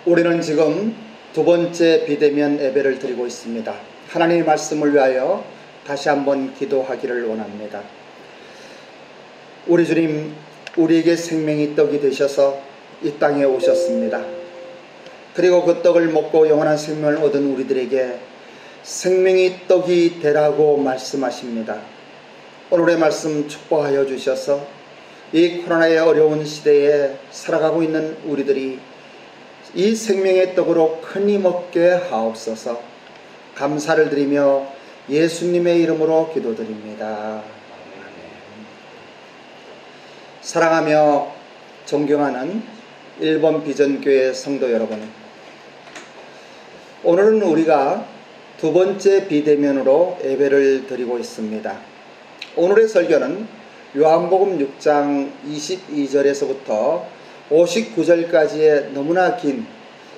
우리는 지금 두 번째 비대면 예배를 드리고 있습니다. 하나님의 말씀을 위하여 다시 한번 기도하기를 원합니다. 우리 주님, 우리에게 생명이 떡이 되셔서 이 땅에 오셨습니다. 그리고 그 떡을 먹고 영원한 생명을 얻은 우리들에게 생명이 떡이 되라고 말씀하십니다. 오늘의 말씀 축복하여 주셔서 이 코로나의 어려운 시대에 살아가고 있는 우리들이 이 생명의 떡으로 큰 힘 얻게 하옵소서. 감사를 드리며 예수님의 이름으로 기도드립니다. 사랑하며 존경하는 일본 비전교회 성도 여러분, 오늘은 우리가 두 번째 비대면으로 예배를 드리고 있습니다. 오늘의 설교는 요한복음 6장 22절에서부터 59절까지의 너무나 긴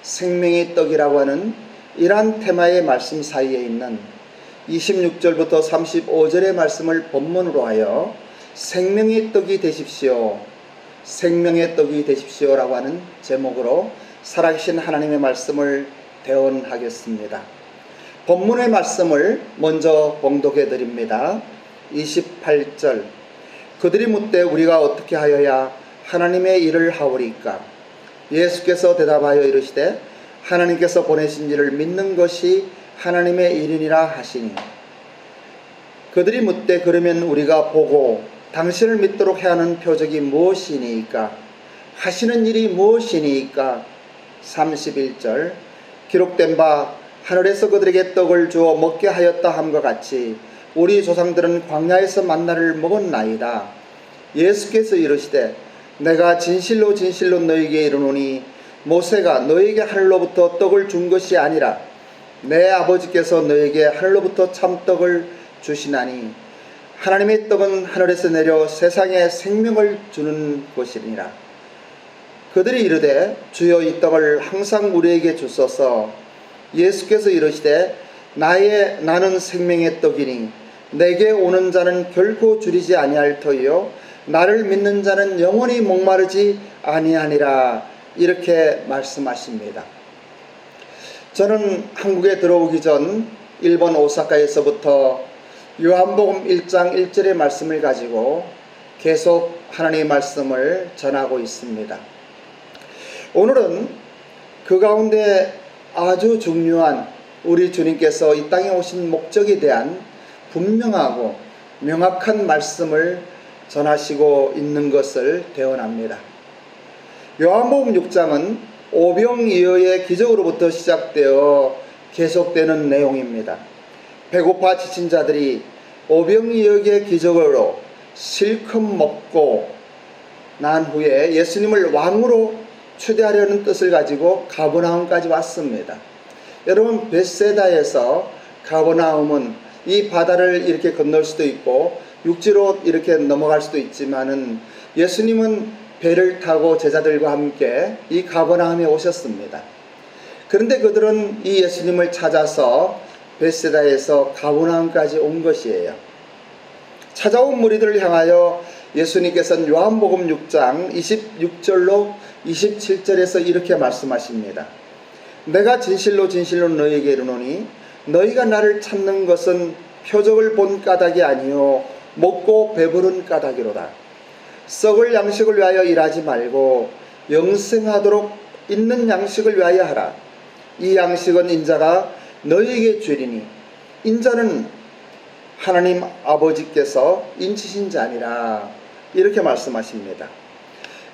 생명의 떡이라고 하는 이러한 테마의 말씀 사이에 있는 26절부터 35절의 말씀을 본문으로 하여 생명의 떡이 되십시오, 생명의 떡이 되십시오라고 하는 제목으로 살아계신 하나님의 말씀을 대언하겠습니다. 본문의 말씀을 먼저 봉독해 드립니다. 28절, 그들이 묻되 우리가 어떻게 하여야 하나님의 일을 하오리까? 예수께서 대답하여 이르시되 하나님께서 보내신 이를 믿는 것이 하나님의 일이니라 하시니, 그들이 묻되 그러면 우리가 보고 당신을 믿도록 해야 하는 표적이 무엇이니까? 하시는 일이 무엇이니까? 31절, 기록된 바 하늘에서 그들에게 떡을 주어 먹게 하였다 함과 같이 우리 조상들은 광야에서 만나를 먹었나이다. 예수께서 이르시되 내가 진실로 진실로 너희에게 이르노니 모세가 너희에게 하늘로부터 떡을 준 것이 아니라 내 아버지께서 너희에게 하늘로부터 참떡을 주시나니 하나님의 떡은 하늘에서 내려 세상에 생명을 주는 것이니라. 그들이 이르되 주여 이 떡을 항상 우리에게 주소서. 예수께서 이르시되 나는 생명의 떡이니 내게 오는 자는 결코 줄이지 아니할 터이요 나를 믿는 자는 영원히 목마르지 아니하니라. 이렇게 말씀하십니다. 저는 한국에 들어오기 전 일본 오사카에서부터 요한복음 1장 1절의 말씀을 가지고 계속 하나님의 말씀을 전하고 있습니다. 오늘은 그 가운데 아주 중요한 우리 주님께서 이 땅에 오신 목적에 대한 분명하고 명확한 말씀을 전하시고 있는 것을 대언합니다. 요한복음 6장은 오병이어의 기적으로부터 시작되어 계속되는 내용입니다. 배고파 지친 자들이 오병이어의 기적으로 실컷 먹고 난 후에 예수님을 왕으로 초대하려는 뜻을 가지고 가버나움까지 왔습니다. 여러분, 벳세다에서 가버나움은 이 바다를 이렇게 건널 수도 있고 육지로 이렇게 넘어갈 수도 있지만은 예수님은 배를 타고 제자들과 함께 이 가버나움에 오셨습니다. 그런데 그들은 이 예수님을 찾아서 벳세다에서 가버나움까지 온 것이에요. 찾아온 무리들을 향하여 예수님께서는 요한복음 6장 26절로 27절에서 이렇게 말씀하십니다. 내가 진실로 진실로 너희에게 이르노니 너희가 나를 찾는 것은 표적을 본 까닭이 아니요 먹고 배부른 까닭이로다. 썩을 양식을 위하여 일하지 말고 영생하도록 있는 양식을 위하여 하라. 이 양식은 인자가 너희에게 주리니 인자는 하나님 아버지께서 인치신 자니라. 이렇게 말씀하십니다.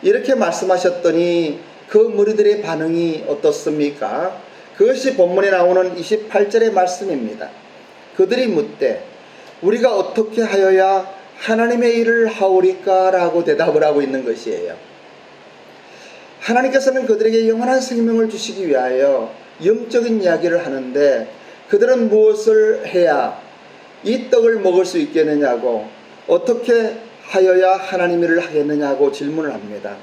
이렇게 말씀하셨더니 그 무리들의 반응이 어떻습니까? 그것이 본문에 나오는 28절의 말씀입니다. 그들이 묻되 우리가 어떻게 하여야 하나님의 일을 하오리까? 라고 대답을 하고 있는 것이에요. 하나님께서는 그들에게 영원한 생명을 주시기 위하여 영적인 이야기를 하는데 그들은 무엇을 해야 이 떡을 먹을 수 있겠느냐고, 어떻게 하여야 하나님 일을 하겠느냐고 질문을 합니다.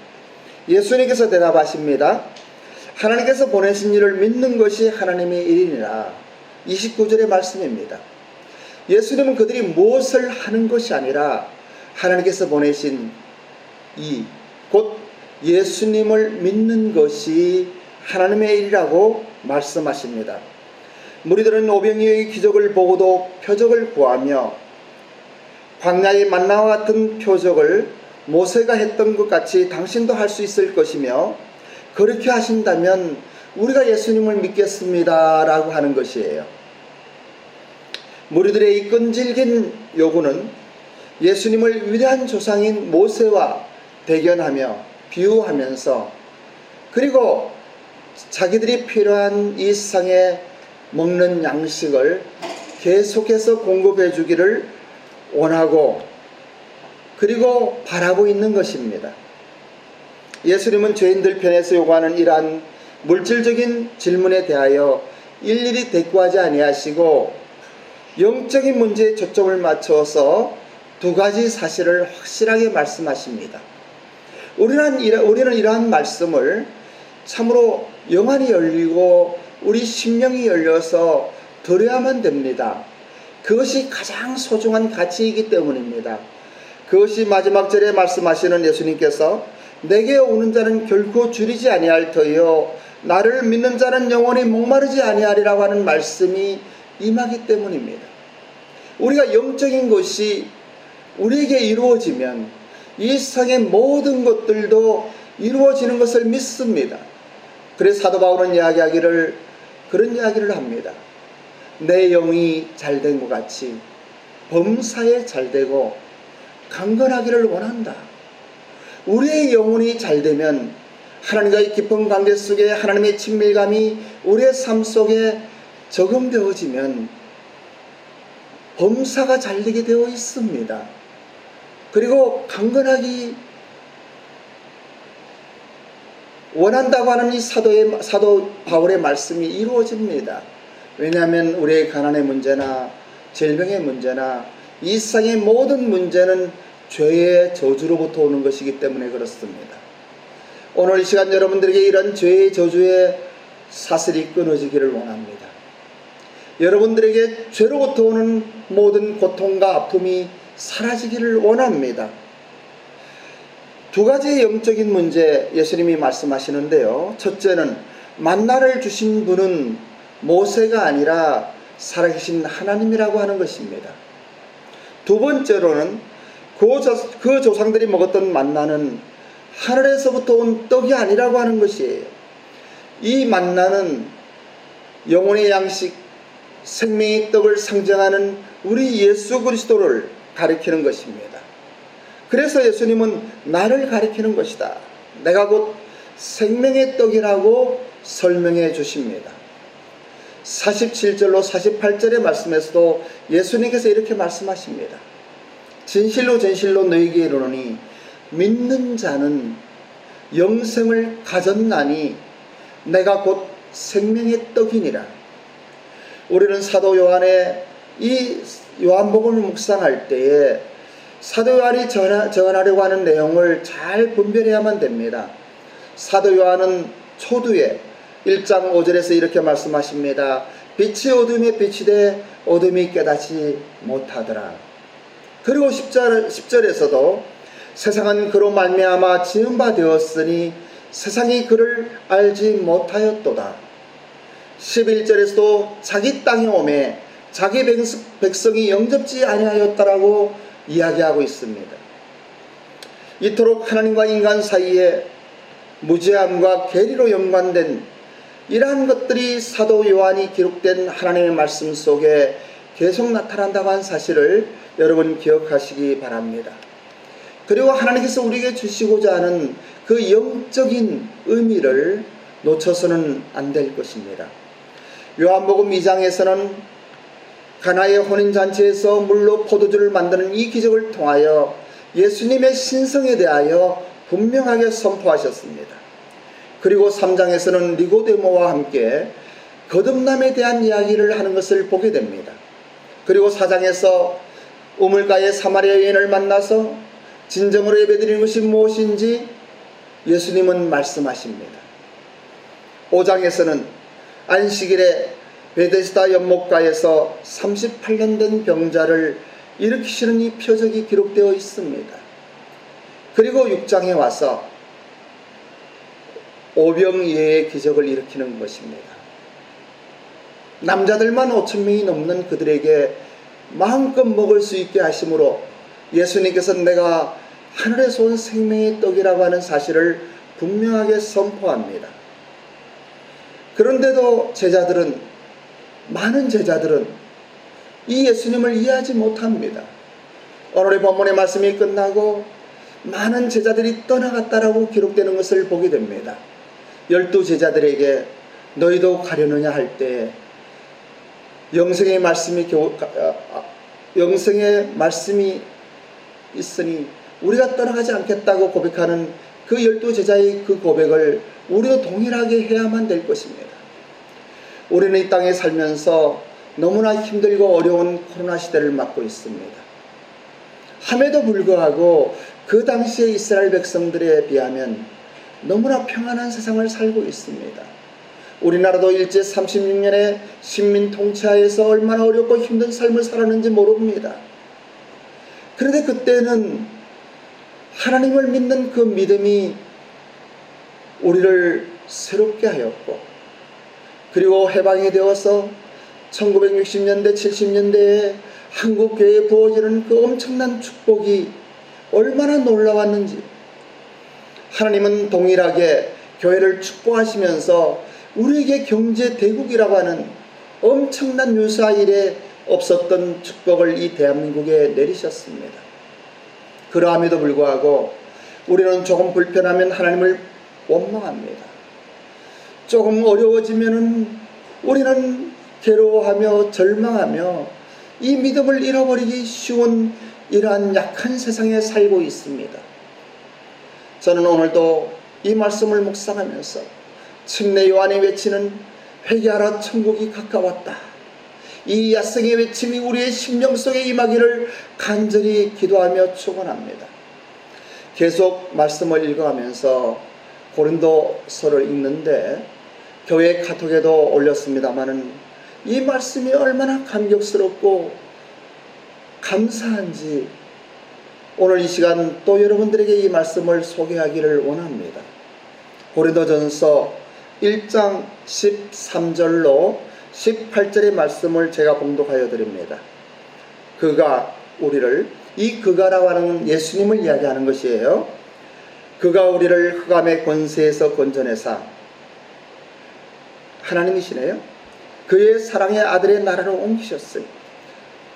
예수님께서 대답하십니다. 하나님께서 보내신 일을 믿는 것이 하나님의 일이니라. 29절의 말씀입니다. 예수님은 그들이 무엇을 하는 것이 아니라 하나님께서 보내신 곧 예수님을 믿는 것이 하나님의 일이라고 말씀하십니다. 무리들은 오병이어의 기적을 보고도 표적을 구하며 광야의 만나와 같은 표적을 모세가 했던 것 같이 당신도 할 수 있을 것이며 그렇게 하신다면 우리가 예수님을 믿겠습니다 라고 하는 것이에요. 무리들의 이 끈질긴 요구는 예수님을 위대한 조상인 모세와 대견하며 비유하면서 그리고 자기들이 필요한 이 세상에 먹는 양식을 계속해서 공급해 주기를 원하고 그리고 바라고 있는 것입니다. 예수님은 죄인들 편에서 요구하는 이러한 물질적인 질문에 대하여 일일이 대꾸하지 아니하시고 영적인 문제에 초점을 맞춰서 두 가지 사실을 확실하게 말씀하십니다. 우리는 이러한 말씀을 참으로 영안이 열리고 우리 심령이 열려서 들어야만 됩니다. 그것이 가장 소중한 가치이기 때문입니다. 그것이 마지막 절에 말씀하시는 예수님께서 내게 오는 자는 결코 줄이지 아니할 터이요 나를 믿는 자는 영원히 목마르지 아니하리라고 하는 말씀이 임하기 때문입니다. 우리가 영적인 것이 우리에게 이루어지면 이 세상의 모든 것들도 이루어지는 것을 믿습니다. 그래서 사도 바울은 그런 이야기를 합니다. 내 영이 잘된 것 같이 범사에 잘되고 강건하기를 원한다. 우리의 영혼이 잘되면 하나님과의 깊은 관계 속에 하나님의 친밀감이 우리의 삶 속에 적응되어지면 범사가 잘되게 되어 있습니다. 그리고 강건하기 원한다고 하는 이 사도 바울의 말씀이 이루어집니다. 왜냐하면 우리의 가난의 문제나 질병의 문제나 이 세상의 모든 문제는 죄의 저주로부터 오는 것이기 때문에 그렇습니다. 오늘 이 시간 여러분들에게 이런 죄의 저주의 사슬이 끊어지기를 원합니다. 여러분들에게 죄로부터 오는 모든 고통과 아픔이 사라지기를 원합니다. 두 가지의 영적인 문제 예수님이 말씀하시는데요. 첫째는 만나를 주신 분은 모세가 아니라 살아계신 하나님이라고 하는 것입니다. 두 번째로는 그 조상들이 먹었던 만나는 하늘에서부터 온 떡이 아니라고 하는 것이에요. 이 만나는 영혼의 양식, 생명의 떡을 상징하는 우리 예수 그리스도를 가리키는 것입니다. 그래서 예수님은 나를 가리키는 것이다. 내가 곧 생명의 떡이라고 설명해 주십니다. 47절로 48절의 말씀에서도 예수님께서 이렇게 말씀하십니다. 진실로 진실로 너희에게 이르노니 믿는 자는 영생을 가졌나니 내가 곧 생명의 떡이니라. 우리는 사도 요한의 이 요한복음을 묵상할 때에 사도 요한이 전하려고 하는 내용을 잘 분별해야만 됩니다. 사도 요한은 초두에 1장 5절에서 이렇게 말씀하십니다. 빛이 어둠에 비치되 어둠이 깨닫지 못하더라. 그리고 10절에서도 세상은 그로 말미암아 지은 바 되었으니 세상이 그를 알지 못하였도다. 11절에서도 자기 땅에 오매 자기 백성이 영접지 아니하였다라고 이야기하고 있습니다. 이토록 하나님과 인간 사이에 무죄함과 계리로 연관된 이러한 것들이 사도 요한이 기록된 하나님의 말씀 속에 계속 나타난다고 한 사실을 여러분 기억하시기 바랍니다. 그리고 하나님께서 우리에게 주시고자 하는 그 영적인 의미를 놓쳐서는 안 될 것입니다. 요한복음 2장에서는 가나의 혼인잔치에서 물로 포도주를 만드는 이 기적을 통하여 예수님의 신성에 대하여 분명하게 선포하셨습니다. 그리고 3장에서는 니고데모와 함께 거듭남에 대한 이야기를 하는 것을 보게 됩니다. 그리고 4장에서 우물가의 사마리아 여인을 만나서 진정으로 예배드리는 것이 무엇인지 예수님은 말씀하십니다. 5장에서는 안식일에 베데스다 연못가에서 38년 된 병자를 일으키시는 이 표적이 기록되어 있습니다. 그리고 6장에 와서 오병이어의 기적을 일으키는 것입니다. 남자들만 5,000명이 넘는 그들에게 마음껏 먹을 수 있게 하심으로 예수님께서는 내가 하늘에서 온 생명의 떡이라고 하는 사실을 분명하게 선포합니다. 그런데도 많은 제자들은 이 예수님을 이해하지 못합니다. 오늘의 본문의 말씀이 끝나고 많은 제자들이 떠나갔다라고 기록되는 것을 보게 됩니다. 12 제자들에게 너희도 가려느냐 할 때 영생의 말씀이 있으니 우리가 떠나가지 않겠다고 고백하는 그 12 제자의 그 고백을 우리도 동일하게 해야만 될 것입니다. 우리는 이 땅에 살면서 너무나 힘들고 어려운 코로나 시대를 맞고 있습니다. 함에도 불구하고 그 당시의 이스라엘 백성들에 비하면 너무나 평안한 세상을 살고 있습니다. 우리나라도 일제 36년의 식민 통치하에서 얼마나 어렵고 힘든 삶을 살았는지 모릅니다. 그런데 그때는 하나님을 믿는 그 믿음이 우리를 새롭게 하였고, 그리고 해방이 되어서 1960년대 70년대에 한국교회에 부어지는 그 엄청난 축복이 얼마나 놀라웠는지, 하나님은 동일하게 교회를 축복하시면서 우리에게 경제 대국이라고 하는 엄청난 유사 일에 없었던 축복을 이 대한민국에 내리셨습니다. 그러함에도 불구하고 우리는 조금 불편하면 하나님을 원망합니다. 조금 어려워지면은 우리는 괴로워하며 절망하며 이 믿음을 잃어버리기 쉬운 이러한 약한 세상에 살고 있습니다. 저는 오늘도 이 말씀을 묵상하면서 침례 요한이 외치는 회개하라 천국이 가까웠다, 이 야성의 외침이 우리의 심령 속에 임하기를 간절히 기도하며 축원합니다. 계속 말씀을 읽어가면서 고린도서를 읽는데 교회 카톡에도 올렸습니다마는 이 말씀이 얼마나 감격스럽고 감사한지 오늘 이 시간 또 여러분들에게 이 말씀을 소개하기를 원합니다. 고린도전서 1장 13절로 18절의 말씀을 제가 봉독하여 드립니다. 그가 우리를, 이 그가라고 하는 예수님을 이야기하는 것이에요. 그가 우리를 흑암의 권세에서 건져내사, 하나님이시네요. 그의 사랑의 아들의 나라로 옮기셨으니,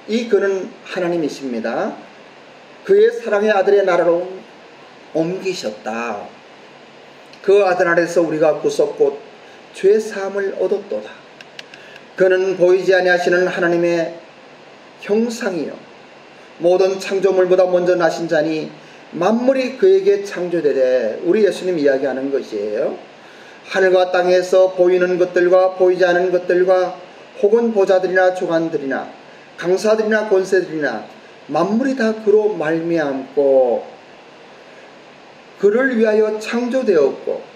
이 그는 하나님이십니다. 그의 사랑의 아들의 나라로 옮기셨다. 그 아들 안에서 우리가 구속 곧 죄 사함을 얻었도다. 그는 보이지 아니하시는 하나님의 형상이요 모든 창조물보다 먼저 나신 자니 만물이 그에게 창조되되, 우리 예수님 이야기하는 것이에요. 하늘과 땅에서 보이는 것들과 보이지 않는 것들과 혹은 보좌들이나 주관들이나 강사들이나 권세들이나 만물이 다 그로 말미암고 그를 위하여 창조되었고,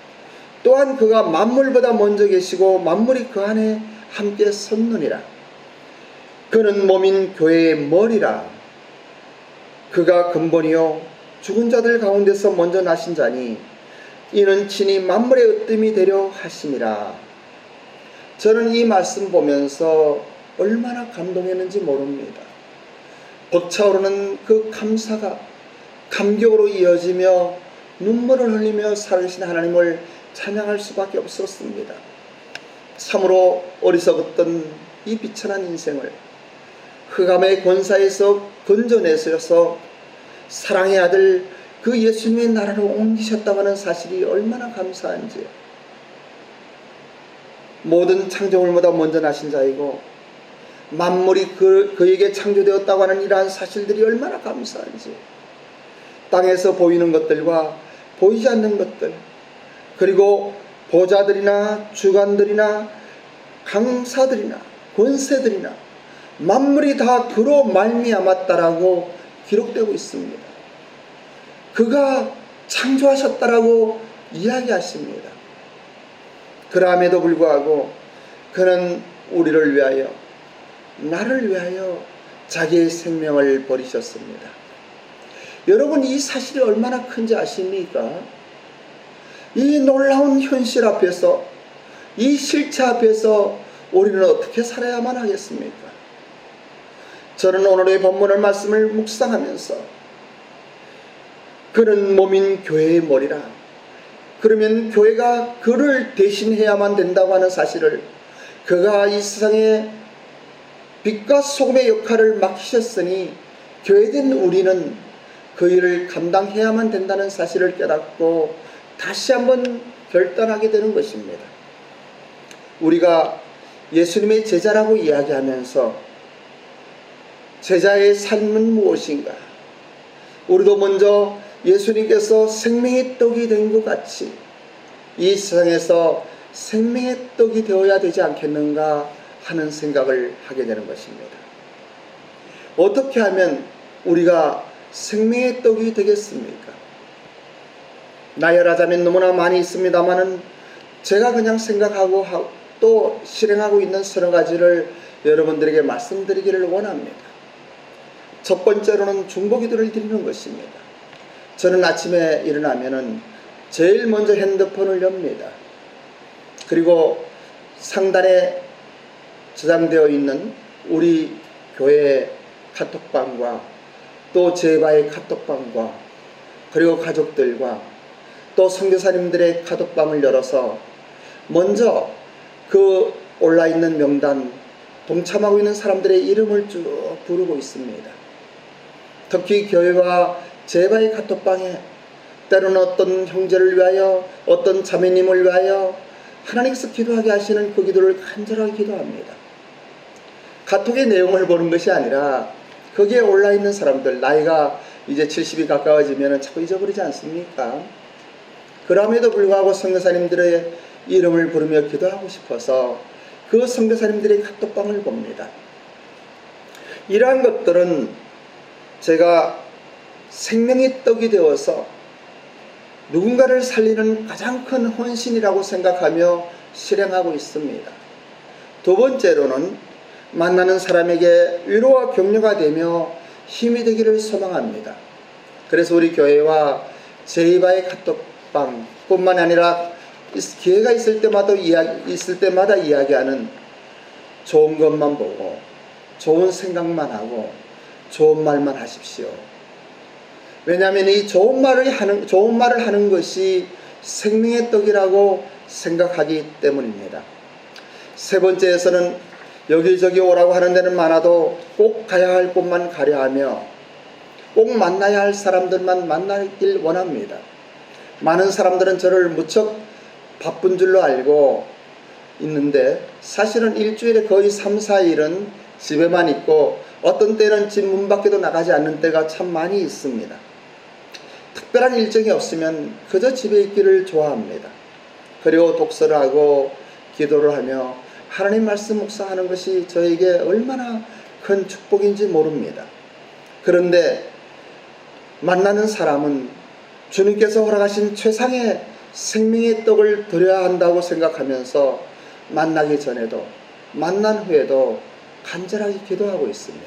또한 그가 만물보다 먼저 계시고 만물이 그 안에 함께 섰느니라. 그는 몸인 교회의 머리라. 그가 근본이요 죽은 자들 가운데서 먼저 나신 자니 이는 친히 만물의 으뜸이 되려 하심이라. 저는 이 말씀 보면서 얼마나 감동했는지 모릅니다. 벅차오르는 그 감사가 감격으로 이어지며 눈물을 흘리며 살아계신 하나님을 찬양할 수밖에 없었습니다. 참으로 어리석었던 이 비천한 인생을 흑암의 권사에서 건져내셔서 사랑의 아들 그 예수님의 나라로 옮기셨다고 하는 사실이 얼마나 감사한지요. 모든 창조물보다 먼저 나신 자이고 만물이 그에게 창조되었다고 하는 이러한 사실들이 얼마나 감사한지, 땅에서 보이는 것들과 보이지 않는 것들, 그리고 보좌들이나 주관들이나 강사들이나 권세들이나 만물이 다 그로 말미암았다라고 기록되고 있습니다. 그가 창조하셨다라고 이야기하십니다. 그럼에도 불구하고 그는 우리를 위하여, 나를 위하여 자기의 생명을 버리셨습니다. 여러분, 이 사실이 얼마나 큰지 아십니까? 이 놀라운 현실 앞에서, 이 실체 앞에서 우리는 어떻게 살아야만 하겠습니까? 저는 오늘의 본문의 말씀을 묵상하면서 그는 몸인 교회의 머리라, 그러면 교회가 그를 대신해야만 된다고 하는 사실을, 그가 이 세상에 빛과 소금의 역할을 맡기셨으니 교회된 우리는 그 일을 감당해야만 된다는 사실을 깨닫고 다시 한번 결단하게 되는 것입니다. 우리가 예수님의 제자라고 이야기하면서 제자의 삶은 무엇인가? 우리도 먼저 예수님께서 생명의 떡이 된 것 같이 이 세상에서 생명의 떡이 되어야 되지 않겠는가 하는 생각을 하게 되는 것입니다. 어떻게 하면 우리가 생명의 떡이 되겠습니까? 나열하자면 너무나 많이 있습니다만은 제가 그냥 생각하고 또 실행하고 있는 서너 가지를 여러분들에게 말씀드리기를 원합니다. 첫 번째로는 중보기도를 드리는 것입니다. 저는 아침에 일어나면은 제일 먼저 핸드폰을 엽니다. 그리고 상단에 저장되어 있는 우리 교회 카톡방과 또 제바의 카톡방과 그리고 가족들과 또 선교사님들의 카톡방을 열어서 먼저 그 올라있는 명단, 동참하고 있는 사람들의 이름을 쭉 부르고 있습니다. 특히 교회와 제바의 카톡방에 때로는 어떤 형제를 위하여, 어떤 자매님을 위하여 하나님께서 기도하게 하시는 그 기도를 간절하게 기도합니다. 카톡의 내용을 보는 것이 아니라 거기에 올라있는 사람들, 나이가 이제 70이 가까워지면 자꾸 잊어버리지 않습니까? 그럼에도 불구하고 선교사님들의 이름을 부르며 기도하고 싶어서 그 선교사님들의 카톡방을 봅니다. 이러한 것들은 제가 생명의 떡이 되어서 누군가를 살리는 가장 큰 헌신이라고 생각하며 실행하고 있습니다. 두 번째로는 만나는 사람에게 위로와 격려가 되며 힘이 되기를 소망합니다. 그래서 우리 교회와 제이바의 카톡방 뿐만 아니라 기회가 있을 때마다 이야기하는 좋은 것만 보고 좋은 생각만 하고 좋은 말만 하십시오. 왜냐하면 이 좋은 말을 하는 것이 생명의 떡이라고 생각하기 때문입니다. 세 번째에서는 여기저기 오라고 하는 데는 많아도 꼭 가야 할 곳만 가려 하며 꼭 만나야 할 사람들만 만나길 원합니다. 많은 사람들은 저를 무척 바쁜 줄로 알고 있는데 사실은 일주일에 거의 3, 4일은 집에만 있고 어떤 때는 집 문 밖에도 나가지 않는 때가 참 많이 있습니다. 특별한 일정이 없으면 그저 집에 있기를 좋아합니다. 그리고 독서를 하고 기도를 하며 하나님 말씀 묵상하는 것이 저에게 얼마나 큰 축복인지 모릅니다. 그런데 만나는 사람은 주님께서 허락하신 최상의 생명의 떡을 드려야 한다고 생각하면서 만나기 전에도 만난 후에도 간절하게 기도하고 있습니다.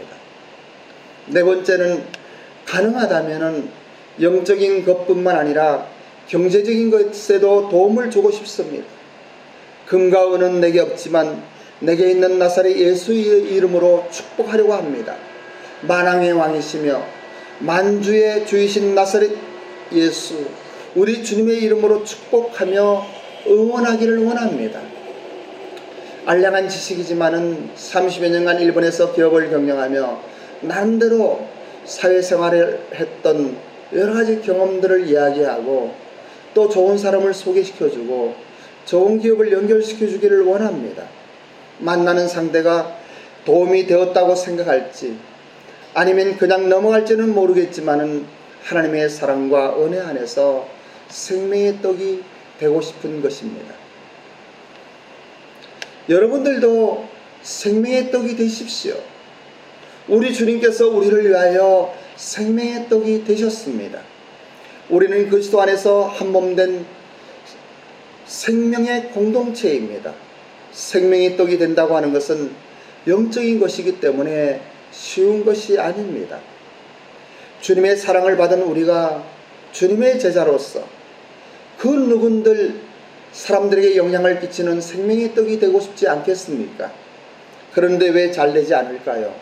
네 번째는 가능하다면 영적인 것뿐만 아니라 경제적인 것에도 도움을 주고 싶습니다. 금과 은은 내게 없지만 내게 있는 나사렛 예수의 이름으로 축복하려고 합니다. 만왕의 왕이시며 만주의 주이신 나사렛 예수, 우리 주님의 이름으로 축복하며 응원하기를 원합니다. 알량한 지식이지만은 30여 년간 일본에서 기업을 경영하며 나름대로 사회생활을 했던 여러 가지 경험들을 이야기하고 또 좋은 사람을 소개시켜주고 좋은 기업을 연결시켜주기를 원합니다. 만나는 상대가 도움이 되었다고 생각할지 아니면 그냥 넘어갈지는 모르겠지만은 하나님의 사랑과 은혜 안에서 생명의 떡이 되고 싶은 것입니다. 여러분들도 생명의 떡이 되십시오. 우리 주님께서 우리를 위하여 생명의 떡이 되셨습니다. 우리는 그리스도 안에서 한 몸 된 생명의 공동체입니다. 생명의 떡이 된다고 하는 것은 영적인 것이기 때문에 쉬운 것이 아닙니다. 주님의 사랑을 받은 우리가 주님의 제자로서 그 누군들 사람들에게 영향을 끼치는 생명의 떡이 되고 싶지 않겠습니까? 그런데 왜 잘 되지 않을까요?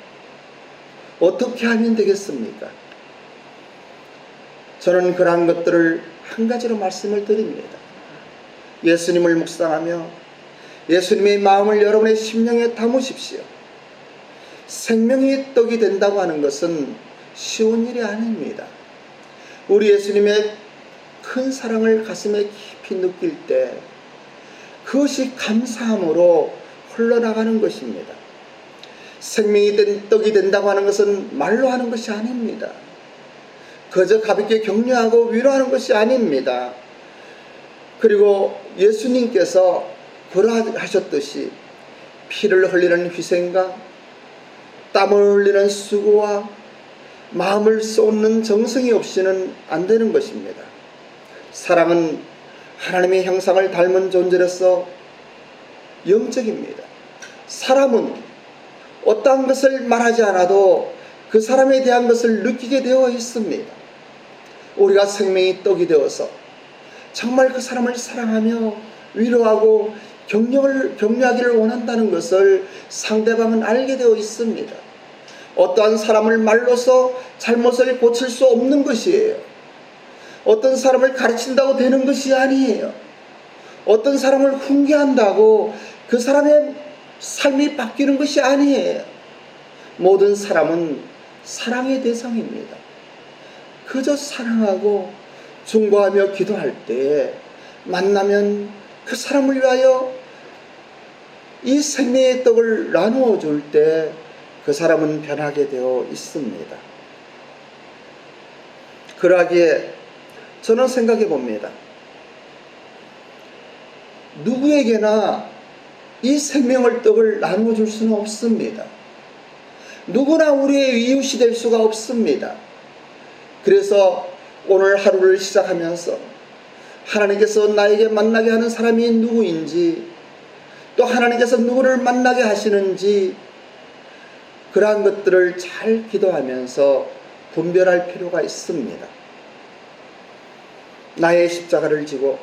어떻게 하면 되겠습니까? 저는 그러한 것들을 한 가지로 말씀을 드립니다. 예수님을 묵상하며 예수님의 마음을 여러분의 심령에 담으십시오. 생명의 떡이 된다고 하는 것은 쉬운 일이 아닙니다. 우리 예수님의 큰 사랑을 가슴에 깊이 느낄 때 그것이 감사함으로 흘러나가는 것입니다. 생명이 된 떡이 된다고 하는 것은 말로 하는 것이 아닙니다. 그저 가볍게 격려하고 위로하는 것이 아닙니다. 그리고 예수님께서 그러하셨듯이 피를 흘리는 희생과 땀을 흘리는 수고와 마음을 쏟는 정성이 없이는 안 되는 것입니다. 사랑은 하나님의 형상을 닮은 존재로서 영적입니다. 사람은 어떠한 것을 말하지 않아도 그 사람에 대한 것을 느끼게 되어 있습니다. 우리가 생명의 떡이 되어서 정말 그 사람을 사랑하며 위로하고 격려하기를 원한다는 것을 상대방은 알게 되어 있습니다. 어떠한 사람을 말로서 잘못을 고칠 수 없는 것이에요. 어떤 사람을 가르친다고 되는 것이 아니에요. 어떤 사람을 훈계한다고 그 사람의 삶이 바뀌는 것이 아니에요. 모든 사람은 사랑의 대상입니다. 그저 사랑하고 중보하며 기도할 때에 만나면 그 사람을 위하여 이 생명의 떡을 나누어 줄 때 그 사람은 변하게 되어 있습니다. 그러기에 저는 생각해 봅니다. 누구에게나 이 생명의 떡을 나누어 줄 수는 없습니다. 누구나 우리의 이웃이 될 수가 없습니다. 그래서 오늘 하루를 시작하면서 하나님께서 나에게 만나게 하는 사람이 누구인지, 또 하나님께서 누구를 만나게 하시는지 그러한 것들을 잘 기도하면서 분별할 필요가 있습니다. 나의 십자가를 지고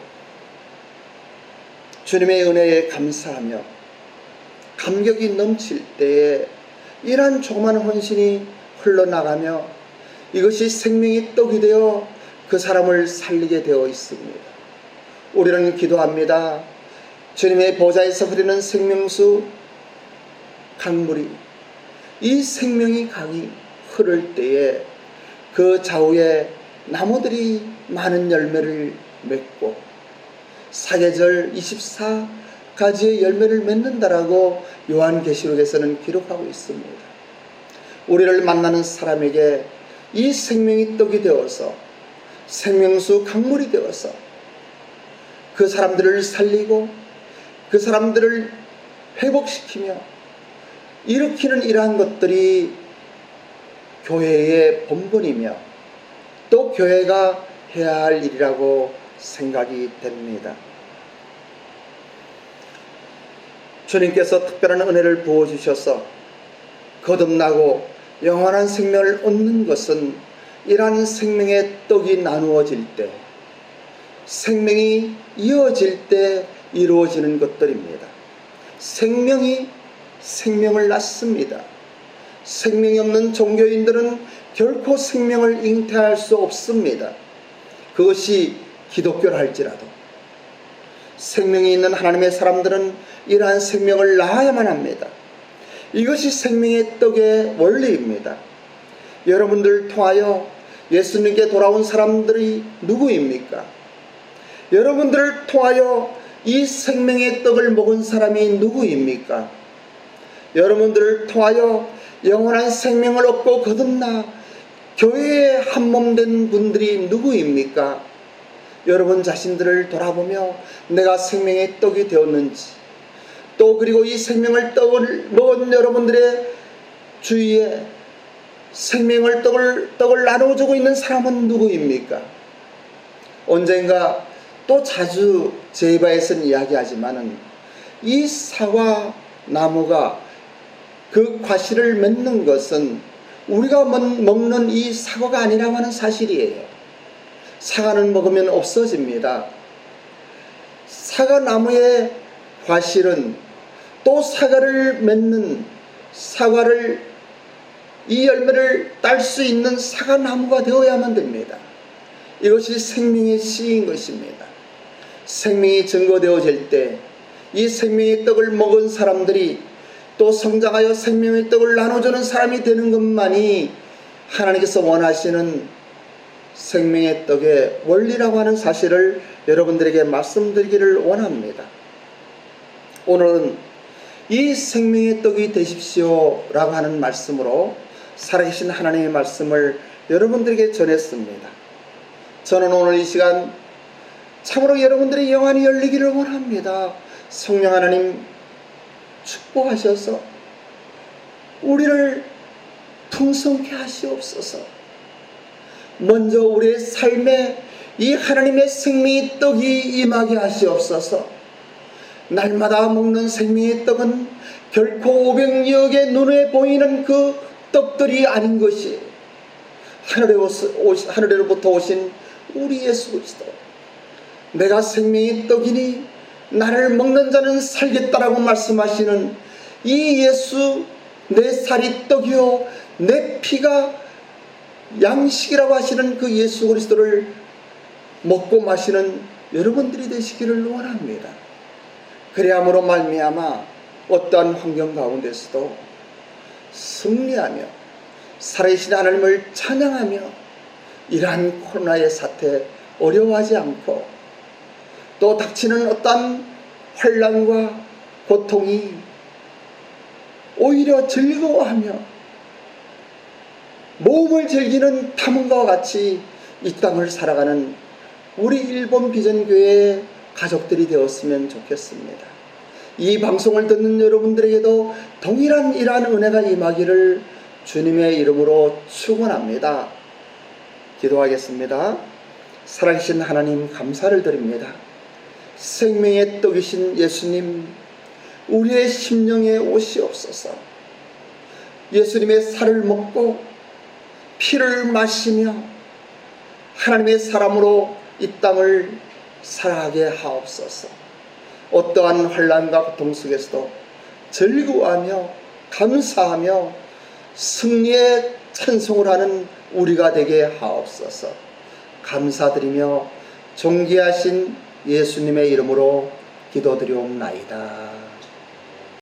주님의 은혜에 감사하며 감격이 넘칠 때에 이러한 조그마한 헌신이 흘러나가며 이것이 생명의 떡이 되어 그 사람을 살리게 되어 있습니다. 우리는 기도합니다. 주님의 보좌에서 흐르는 생명수 강물이, 이 생명의 강이 흐를 때에 그 좌우에 나무들이 많은 열매를 맺고 사계절 24가지의 열매를 맺는다라고 요한계시록에서는 기록하고 있습니다. 우리를 만나는 사람에게 이 생명의 떡이 되어서 생명수 강물이 되어서 그 사람들을 살리고 그 사람들을 회복시키며 일으키는 이러한 것들이 교회의 본분이며 또 교회가 해야 할 일이라고 생각이 됩니다. 주님께서 특별한 은혜를 부어주셔서 거듭나고 영원한 생명을 얻는 것은 이러한 생명의 떡이 나누어질 때, 생명이 이어질 때 이루어지는 것들입니다. 생명이 생명을 낳습니다. 생명이 없는 종교인들은 결코 생명을 잉태할 수 없습니다. 그것이 기독교라 할지라도 생명이 있는 하나님의 사람들은 이러한 생명을 낳아야만 합니다. 이것이 생명의 떡의 원리입니다. 여러분들 통하여 예수님께 돌아온 사람들이 누구입니까? 여러분들을 통하여 이 생명의 떡을 먹은 사람이 누구입니까? 여러분들을 통하여 영원한 생명을 얻고 거듭나 교회에 한몸된 분들이 누구입니까? 여러분 자신들을 돌아보며 내가 생명의 떡이 되었는지, 또 그리고 이 생명의 떡을 먹은 여러분들의 주위에 생명의 떡을 나눠주고 있는 사람은 누구입니까? 언젠가 또 자주 제 입에서는 이야기하지만은 이 사과 나무가 그 과실을 맺는 것은 우리가 먹는 이 사과가 아니라고 하는 사실이에요. 사과는 먹으면 없어집니다. 사과나무의 과실은 또 사과를 맺는 이 열매를 딸 수 있는 사과나무가 되어야만 됩니다. 이것이 생명의 씨인 것입니다. 생명이 증거되어질 때 이 생명의 떡을 먹은 사람들이 또 성장하여 생명의 떡을 나눠주는 사람이 되는 것만이 하나님께서 원하시는 생명의 떡의 원리라고 하는 사실을 여러분들에게 말씀드리기를 원합니다. 오늘은 이 생명의 떡이 되십시오 라고 하는 말씀으로 살아계신 하나님의 말씀을 여러분들에게 전했습니다. 저는 오늘 이 시간 참으로 여러분들의 영안이 열리기를 원합니다. 성령 하나님 축복하셔서 우리를 풍성케 하시옵소서. 먼저 우리의 삶에 이 하나님의 생명의 떡이 임하게 하시옵소서. 날마다 먹는 생명의 떡은 결코 500여개 눈에 보이는 그 떡들이 아닌 것이 하늘로부터 오신 우리 예수 그리스도, 내가 생명의 떡이니 나를 먹는 자는 살겠다라고 말씀하시는 이 예수, 내 살이 떡이요 내 피가 양식이라고 하시는 그 예수 그리스도를 먹고 마시는 여러분들이 되시기를 원합니다. 그리함으로 말미암아 어떠한 환경 가운데서도 승리하며 살아계신 하나님을 찬양하며 이러한 코로나의 사태 어려워하지 않고 또 닥치는 어떠한 환난과 고통이 오히려 즐거워하며 모험을 즐기는 탐험가와 같이 이 땅을 살아가는 우리 일본 비전교회의 가족들이 되었으면 좋겠습니다. 이 방송을 듣는 여러분들에게도 동일한 이러한 은혜가 임하기를 주님의 이름으로 축원합니다. 기도하겠습니다. 살아계신 하나님 감사를 드립니다. 생명의 떡이신 예수님, 우리의 심령에 오시옵소서. 예수님의 살을 먹고 피를 마시며 하나님의 사람으로 이 땅을 살아가게 하옵소서. 어떠한 환난과 고통 속에서도 즐거워하며 감사하며 승리의 찬송을 하는 우리가 되게 하옵소서. 감사드리며 존귀하신 예수님의 이름으로 기도드리옵나이다.